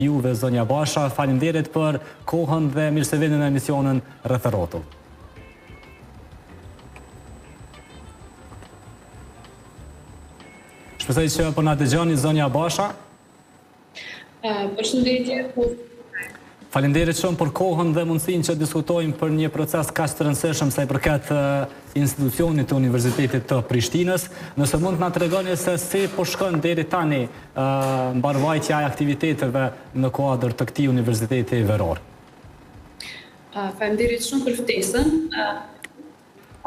juve, zonja Basha. Faleminderit për kohën dhe mirë se vini në emisionin Rreth Shpresoj që po na dëgjoni zonja Basha. Përshëndetje. Faleminderit shumë për kohën dhe mundësinë që diskutojmë për një proces kaq të rëndësishëm sa i përket institucionit të Universitetit të Prishtinës. Nëse mund të na tregoni se si po shkon deri tani mbarvajtja e aktiviteteve në kuadër të këtij universiteti veror. Faleminderit shumë për ftesën.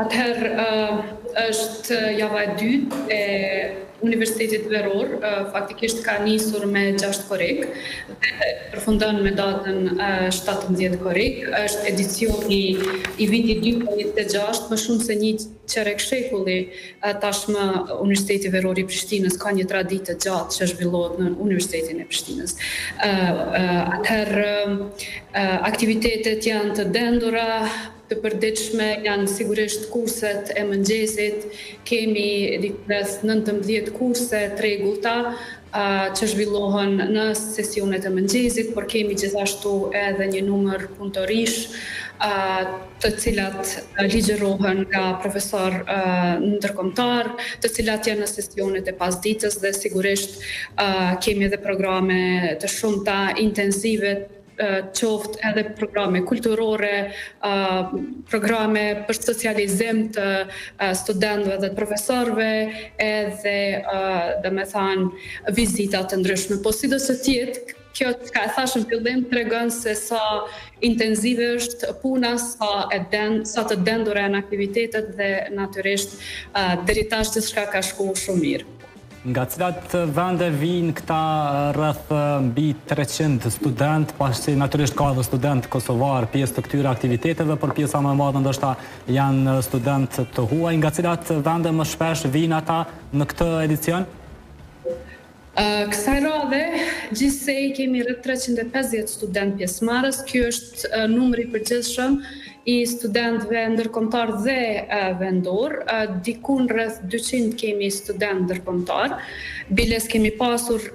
Atëherë është java e dytë e Universitetit Veror, faktikisht ka nisur me 6 korrik dhe përfundon me datën 17 korrik. Është edicioni i vitit 2026, më shumë se një qerek shekulli tashmë Universiteti Veror i Prishtinës ka një traditë të gjatë që zhvillohet në Universitetin e Prishtinës. Atëherë aktivitetet janë të dendura, të përditshme, janë sigurisht kurset e mëngjesit. Kemi rreth 19 kurse të rregullta që zhvillohen në sesionet e mëngjesit, por kemi gjithashtu edhe një numër punëtorish të cilat ligjërohen nga profesor ndërkombëtar, të cilat janë në sesionet e pasdites dhe sigurisht kemi edhe programe të shumta intensive, qoftë edhe programe kulturore, programe për socializim të studentëve dhe të profesorëve, edhe vizita të ndryshme. Po sidos të tjetë, kjo ka e thashë në fillim tregon se sa intensive është puna, sa të dendura janë aktivitetet dhe natyrisht deri tash gjithçka ka shkuar shumë mirë. Nga cilat vende vinë këta rreth mbi 300 student, pasi natyrisht ka edhe student kosovar pjesë të këtyre aktiviteteve, por pjesa më e madhe ndoshta janë student të huaj. Nga cilat vende më shpesh vinë ata në këtë edicion? Kësaj radhe, gjithsej kemi rreth 350 student pjesëmarrës. Ky është numri i përgjithshëm i studentëve ndërkombëtar dhe vendor. Dikun rreth 200 kemi student ndërkombëtar. Biles kemi pasur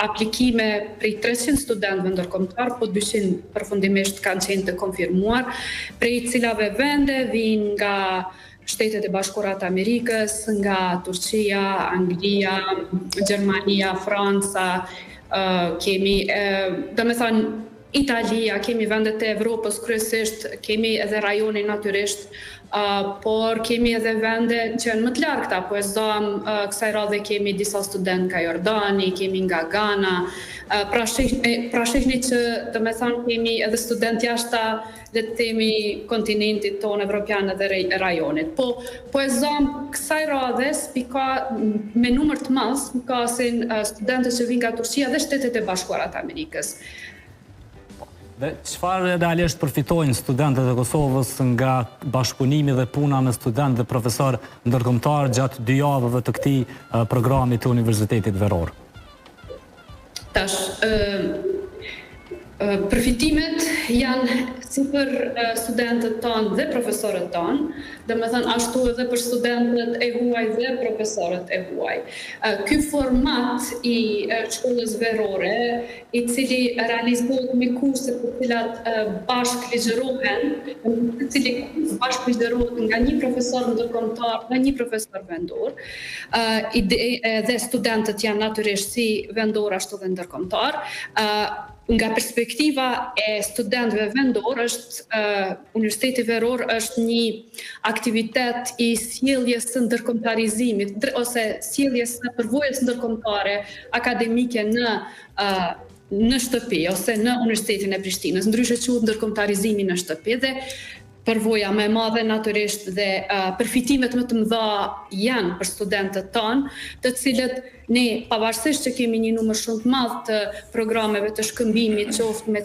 aplikime prej 300 studentëve ndërkombëtar, po 200 përfundimisht kanë qenë të konfirmuar, prej cilave vende vinë nga Shtetet e Bashkuara të Amerikës, nga Turqia, Anglia, Gjermania, Franca, kemi, Italia, kemi vendet e Evropës kryesisht, kemi edhe rajonin natyrisht, por kemi edhe vende që janë më të largëta, po e zëm kësaj radhe kemi disa student nga Jordani, kemi nga Ghana, pra shihni që kemi edhe student jashta le të themi kontinentit tonë evropian edhe rajonit. Po e zëm kësaj radhe me numër të madh kasin studentët që vinë nga Turqia dhe Shtetet e Bashkuara të Amerikës. Dhe çfarë realisht përfitojnë studentët e Kosovës nga bashkëpunimi dhe puna me studentë dhe profesor ndërkombëtar gjatë 2 javëve të këtij programi të Universitetit Veror? Tash, përfitimet janë si për studentët tonë dhe profesorët tonë, domethënë ashtu edhe për studentët e huaj dhe profesorët e huaj. Ky format i shkollës verore, i cili realizohet me kurse të cilat bashkë ligjërohen, të cili bashkë ligjërohet nga një profesor ndërkombëtar dhe një profesor vendor, dhe studentët janë natyrisht si vendor ashtu dhe ndërkombëtar. Nga perspektiva e studentëve vendor, Universiteti Veror është një aktivitet i sjelljes së ndërkombëtarizimit ose sjelljes së përvojës ndërkombëtare akademike në shtëpi ose në Universitetin e Prishtinës, ndryshe quhet ndërkombëtarizimi në shtëpi, dhe përvoja më e madhe natyrisht dhe përfitimet më të mëdha janë për studentët tonë, të cilët ne pavarësisht që kemi një numër shumë të madh të programeve të shkëmbimit, qoftë me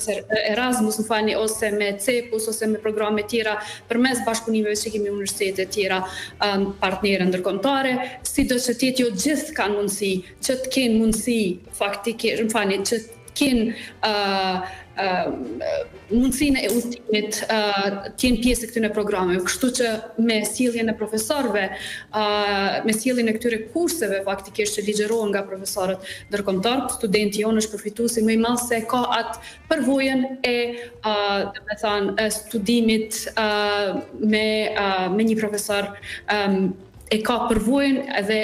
Erasmus, ose me CEPUS ose me programe tjera përmes bashkëpunimeve që kemi në universitete tjera partnerë ndërkombëtare, sido që jo gjithë kanë mundësi që të kenë mundësi faktikisht, që mundësinë e udhëtimit t'jenë pjesë e këtyre programeve. Kështu që me sjelljen e profesorëve, me sjelljen e këtyre kurseve faktikisht që ligjërohen nga profesorët ndërkombëtar, studenti jonë është përfituesi më i madh se ka atë përvojën e studimit me një profesor e ka përvojën edhe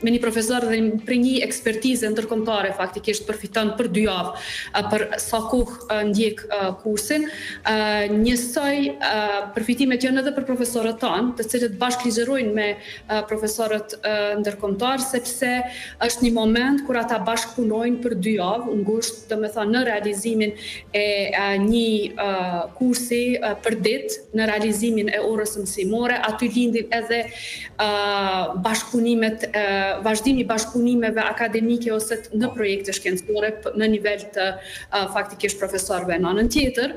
me një profesor dhe për një ekspertizë ndërkombëtare faktikisht përfiton për 2 javë për sa kohë ndjek kursin. Njësoj përfitimet janë edhe për profesorët tanë, të cilët bashkë ligjërojnë me profesorët ndërkombëtar, sepse është një moment kur ata bashkë punojnë për 2 javë, ngushtë, domethënë në realizimin e një kursi për ditë, në realizimin e orës mësimore, aty lindin edhe bashkëpunimet, vazhdimi bashkëpunimeve akademike ose në projekte shkencore në nivel të faktikisht profesorëve. Në anën tjetër,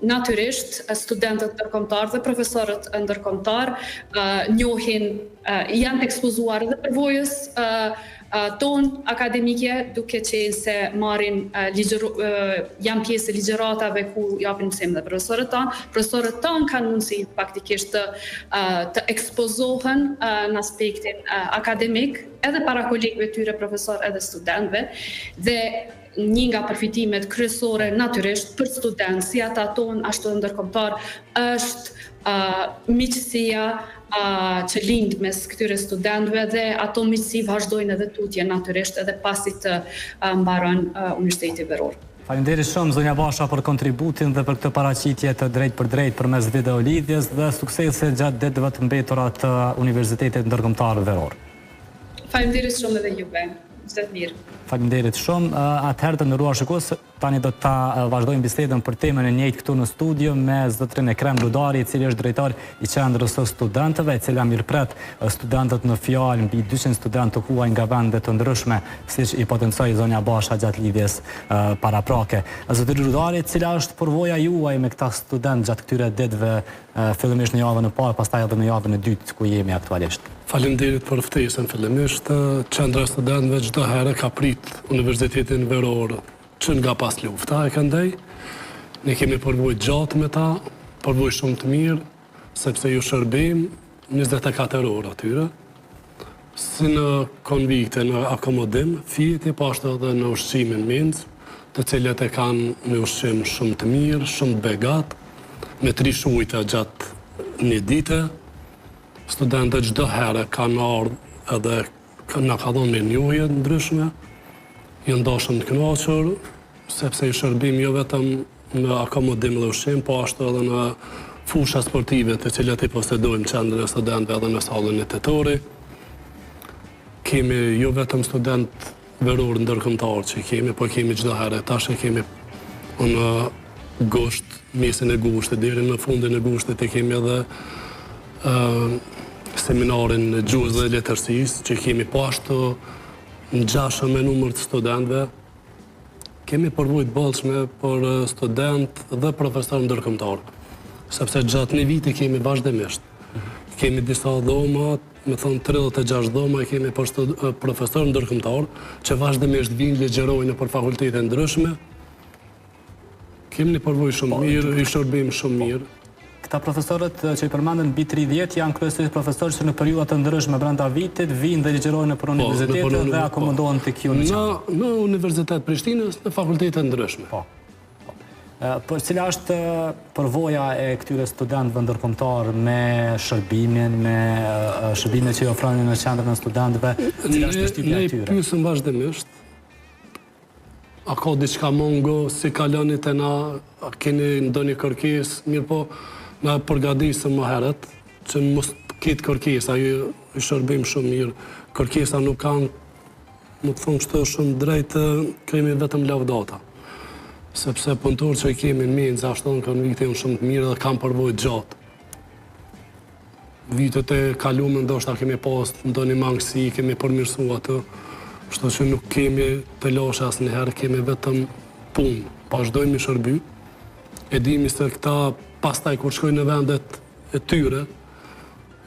natyrisht studentët ndërkombëtar dhe profesorët ndërkombëtar njohin, janë ekspozuar dhe përvojës tonë akademike, duke qenë se marrin janë pjesë e ligjëratave ku japin mësim dhe profesorët tanë. Profesorët tanë kanë mundësi faktikisht të ekspozohen në aspektin akademik, edhe para kolegëve tyre profesor edhe studentëve, dhe një nga përfitimet kryesore natyrisht për studentë, si ata tonë ashtu ndërkombëtar, është miqësia që lind mes këtyre studentëve dhe ato miqësi vazhdojnë edhe tutje natyrisht edhe pasi të mbaron Universiteti Veror. Faleminderit shumë zonja Basha për kontributin dhe për këtë paraqitje të drejt për drejt përmes video lidhjes dhe suksese gjatë ditëve të mbetura të Universitetit Ndërkombëtar Veror. Faleminderit shumë edhe juve. Çdo të mirë. Faleminderit shumë. Atëherë të nderuar shikues, tani do ta vazhdojmë bisedën për temën e njëjtë këtu në studio me zotrin Ekrem Rudari, i cili është drejtor i qendrës së studentëve, e cila mirëpret studentët në fjalë, mbi 200 studentë të huaj nga vende të ndryshme, siç i potencoi zonja Basha gjatë lidhjes paraprake. Zotri Rudari, cila është përvoja juaj me këta studentë gjatë këtyre ditëve, fillimisht në javën e parë, pastaj edhe në javën e dytë ku jemi aktualisht? Faleminderit për ftesën. Fillimisht, qendra e studentëve çdo herë ka prit Universitetin Veror që nga pas lufta e këndej. Ne kemi përvojë gjatë me ta, përvojë shumë të mirë, sepse ju shërbim 24 orë atyre, si në konvikte, në akomodim, fiti, po ashtu edhe në ushqimin mendz, të cilët e kanë në ushqim shumë të mirë, shumë të begat, me 3 shujta gjatë një dite. Studentët çdo herë kanë ardhur edhe na ka dhënë njohje të ndryshme, janë dashur të kënaqur, sepse i shërbim jo vetëm në akomodim dhe ushqim, po ashtu edhe në fusha sportive të cilat i posedojmë qendrën e studentëve edhe në sallën e Tetori. Kemi jo vetëm student veror ndërkombëtar që kemi, po kemi çdo herë, tash e kemi në gusht, mesin e gushtit deri në fundin e gushtit, e kemi edhe seminarin në gjuhës dhe letërsisë, që kemi po ashtu ngjashëm me numër të studentëve. Kemi përvojë të bollshme për student dhe profesor ndërkombëtar, sepse gjatë një viti kemi vazhdimisht. Kemi disa dhoma, me thonë 36 dhoma, kemi për profesor ndërkombëtar, që vazhdimisht vinë ligjërojnë për fakultete ndryshme. Kemi një përvojë shumë mirë, i shërbim shumë mirë. Këta profesorët që i përmendën mbi 30 janë kryesisht profesorë që në periudha të ndryshme brenda vitit vinë dhe ligjërojnë për universitete dhe akomodohen tek ju në Universitet Prishtinës, në fakultete ndryshme. Por cila është përvoja e këtyre studentëve ndërkombëtar me shërbimin, me shërbimet që i ofrojnë në qendrën e studentëve, cila është përshtypja e tyre? Ne pyesim vazhdimisht. A ka diçka mungo, si kaloni te na, a keni ndonjë kërkesë, mirë po na përgatitëm më herët, që mos ketë kërkesa, i shërbim shumë mirë. Kërkesa nuk kanë, më të thonë kështu shumë drejtë, kemi vetëm lavdata. Sepse punëtorët që i kemi në mendz, ashtu në konvikte janë shumë të mirë dhe kanë përvojë gjatë. Vitet e kaluara ndoshta kemi pas ndonjë mangësi, kemi përmirësuar atë, kështu që nuk kemi të lashë asnjëherë, kemi vetëm punë. Vazhdojmë i shërby. E dimi se këta pastaj kur shkojnë në vendet e tyre,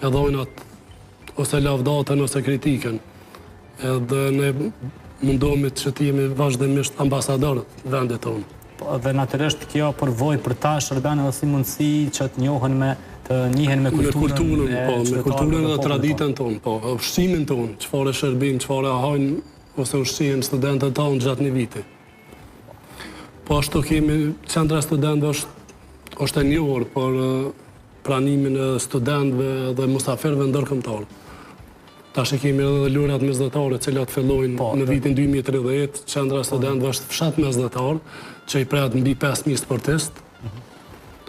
e dhojnë atë ose lavdatën ose kritikën. Edhe ne mundohemi që të jemi vazhdimisht ambasadorët vendit tonë. Dhe natyrisht kjo përvojë për ta shërben edhe si mundësi që të njohen me kulturën me kulturën dhe traditën tonë, po, ushqimin tonë, çfarë shërbim, çfarë hajnë ose ushqimin studentët tonë gjatë një viti. Po ashtu kemi qendra studentëve është e njohur për pranimin e studentëve dhe musafirëve ndërkombëtar. Tash kemi edhe lurat mesdhetare, të cilat fillojnë në vitin 2030, qendra studentëve është fshat mesdhetar, që i pret mbi 5.000 sportistë.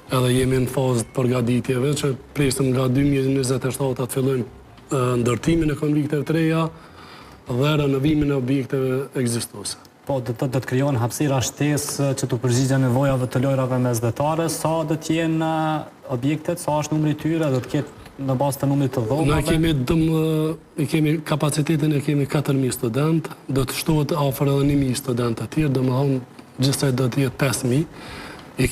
Edhe jemi në fazë të përgatitjeve që presim nga 2027 të fillojmë ndërtimin e konvikteve të reja dhe renovimin e objekteve ekzistuese. Po, do të krijohen hapësira shtesë që të përgjigjen nevojave të lojrave mesdhetare, sa do të jenë objektet, sa është numri i tyre, do të ketë në bazë të numrit të dhomave. Ne kemi kapacitetin, kemi 4.000 studentë, do të shtohet afër edhe 1.000 studentë të tjerë, domethënë gjithsej do të jetë 5.000.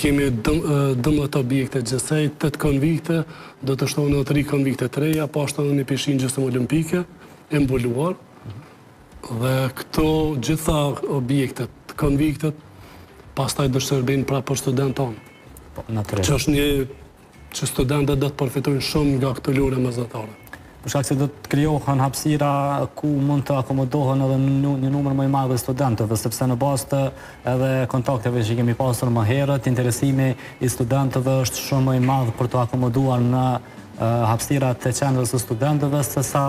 Kemi 12 objekte gjithsej, 8 konvikte, do të shtohen edhe 3 konvikte të reja, po ashtu edhe një pishinë gjysmë olimpike, e mbuluar. Dhe këto gjitha objektet, konviktet, pastaj do shërbejnë pra për studentë tonë. Që është që studentët do të përfitojnë shumë nga këto lule mesdhetare. Për shkak se do të krijohen hapësira ku mund të akomodohen edhe një numër më i madh të studentëve, sepse në bazë të edhe kontakteve që kemi pasur më herët, interesimi i studentëve është shumë më i madh për të akomoduar në hapësirat e qendrës së studentëve sesa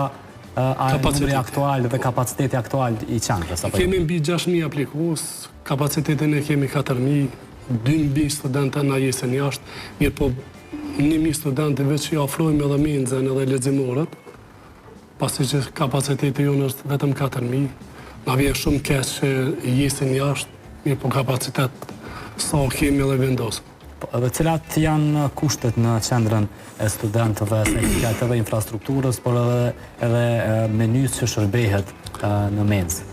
numri aktual dhe kapaciteti aktual i qendrës. Kemi mbi 6.000 aplikues, kapacitetin e kemi 4.000, 2.000 studentë na jesin jashtë, mirë po 1.000 studentëve që i ofrojmë edhe menzën edhe leximorët, pasi që kapaciteti jonë është vetëm 4.000, na vjen shumë keq që jesin jashtë, mirë po kapacitet sa kemi edhe vendosëm. Dhe cilat janë kushtet në qendrën e studentëve, se këtë edhe infrastrukturës, por edhe menys që shërbehet në menzë?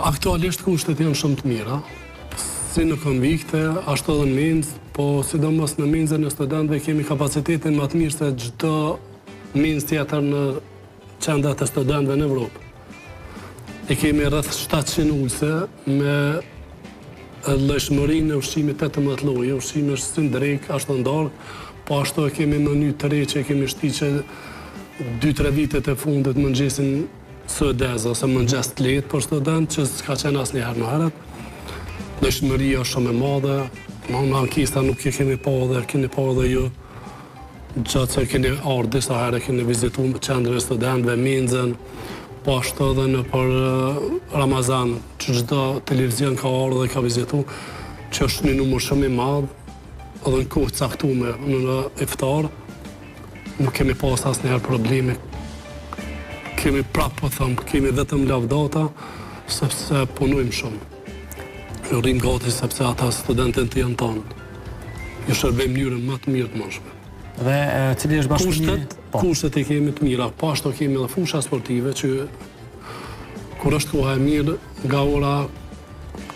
Aktualisht kushtet janë shumë të mira, si në konvikte, ashtu edhe në menzë, po sidomos në menzën e studentëve kemi kapacitetin më të mirë se çdo menzë tjetër në qendrat e studentëve në Evropë. Kemi rreth 700 ulse me lëshmërinë e ushqimit 18 lloje, ushqimi është si drek, ashtu ndarë, po ashtu kemi menu të re që kemi shtiqe 2-3 vitet e fundit mëngjesin suedez ose mëngjes të lehtë për student që s'ka qenë asnjëherë më herët. Lëshmëria është shumë e madhe, në ankesa nuk e kemi pa dhe keni pa dhe ju, gjatë se keni ardhur disa herë, keni vizituar qendrën e studentëve, menzën, po ashtu edhe në për Ramazan, që çdo televizion ka ardhur dhe ka vizituar, që është një numër shumë i madh, edhe në kohë caktuar në iftar, nuk kemi pas asnjëherë probleme. Kemi prapë po them, kemi vetëm lavdata, sepse punojmë shumë. Rrim gati sepse ata studentët janë tonë. Ju shërbejmë mënyrën më të mirë të mundshme. Dhe cili është bashkëpunimi? Kushtet e kemi të mira, po ashtu kemi edhe fusha sportive që kur është koha e mirë nga ora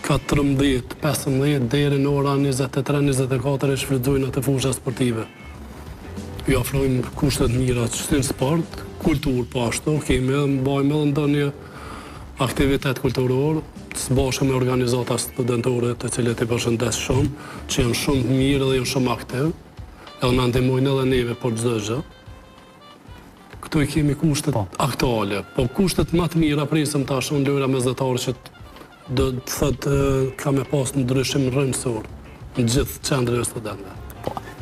14-15 deri në ora 23-24 shfrytëzojnë atë fusha sportive. Ju ofrojmë kushtet mira që si në sport, kulturë po ashtu, bëjmë edhe ndonjë aktivitet kulturor, së bashku me organizata studentore të cilët i përshëndes shumë, që janë shumë të mirë dhe janë shumë aktiv, edhe na ndihmojnë edhe neve për çdo gjë. Këtu i kemi kushtet aktuale, po kushtet më të mira presim tash në lojra mesdhetare që do të thotë ka me pas ndryshim rrënjësor në gjithë qendrën e studentëve.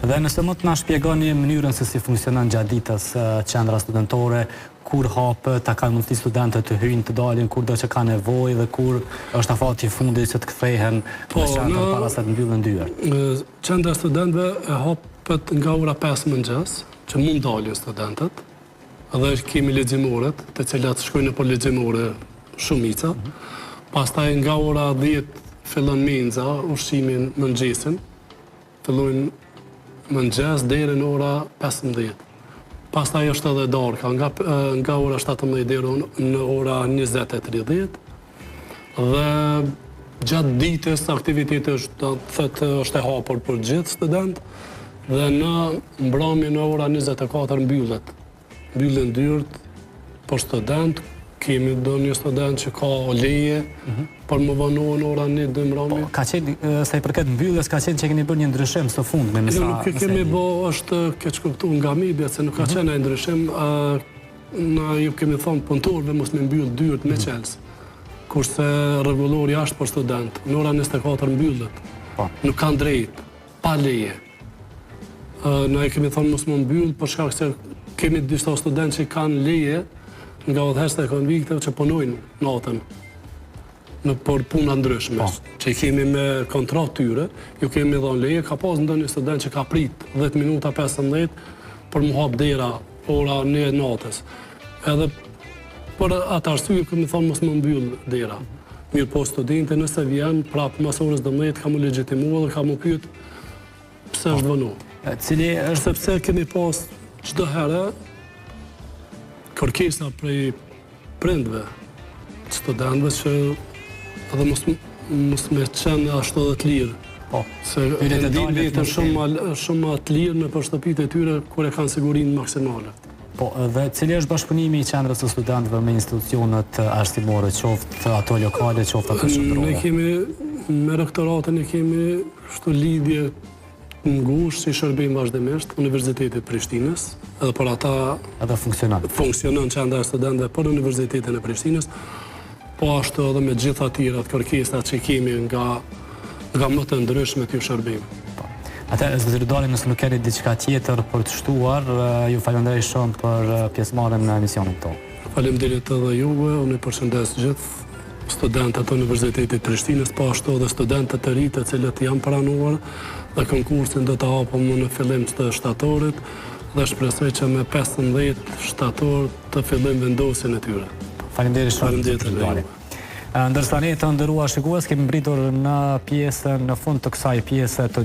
Dhe nëse mund të na shpjegoni mënyrën se si funksionon gjatë ditës qendra studentore, kur hapet, ta kanë mundësi studentët të hyjnë, të dalin kur do që ka nevojë dhe kur është afati i fundit që të kthehen në qendër para se të mbyllen dyert. Qendra studentëve hapet nga ora 5 mëngjes, që mund dalin studentët, dhe kemi leximorët, të cilat shkojnë për leximore shumica. Pastaj nga ora 10 fillon menza, ushqimin mëngjesin, fillojnë mëngjes deri në ora 15. Pastaj është edhe darka, nga ora 17 deri në ora 20:30. Dhe gjatë ditës aktiviteti është e hapur për gjithë student dhe në mbrëmje në ora 24 mbyllen dyert për student, kemi do një student që ka leje, për më vanohen ora 1-2 mbrëmje. Ka qenë, sa i përket mbylljes, ka qenë që keni bërë një ndryshim së fundmi. Jo, nuk e kemi bë, është keq kuptuar nga media, se nuk ka qenë ai ndryshim. Na ju kemi thonë punëtorëve mos me mbyll dyert me qelës. Kurse rregullori jashtë për student, në ora 24 mbyllet. Nuk kanë drejt, pa leje. Na i kemi thonë mos më mbyll, për shkak se kemi disa studentë që kanë leje nga udhëheqësit e konvikteve që punojnë natën për puna ndryshme, që i kemi me kontratë tyre, ju kemi dhënë leje, ka pas ndonjë student që ka prit 10 minuta 15 për mu hap dera ora 1 natës. Edhe për atë arsye kemi thonë mos më mbyll dera. Mirë po studente nëse vjen prapë mas orës 12 ka mu legjitimua dhe ka mu pyet pse është vënu. Cili është Sepse kemi pas çdo herë kërkesa prej prindve, studentëve që edhe mos me qenë ashtu dhe të lirë. Se ndin vetën shumë të lirë në për shtëpitë e tyre kur e kanë sigurinë maksimale. Po, dhe cili është bashkëpunimi i qendrës së studentëve me institucionet arsimore, qoftë ato lokale, qoftë ato shëndrore? Ne kemi, me rektoratën e kemi shtu lidhje ngushtë që i shërbejmë vazhdimisht Universitetit Prishtinës, edhe për ata edhe funksionon qendra e studentëve për Universitetin e Prishtinës, po ashtu edhe me gjitha tjerat kërkesat që kemi nga më të ndryshme t'ju shërbejmë. Atë, zotëri Dali, nëse nuk keni diçka tjetër për të shtuar, ju falenderoj shumë për pjesëmarrjen në emisionin tonë. Faleminderit edhe juve, unë i përshëndes gjithë studentët të Universitetit Prishtinës, po ashtu edhe studentët e ri të cilët janë pranuar dhe konkursin do të hapëm në fillim të shtatorit dhe shpresoj që me 15 shtator të fillim vendosin e tyre. Faleminderit shumë, zotëri Dali. Ndërsa ne të nderuar shikues, kemi mbritur në pjesën në fund të kësaj pjese të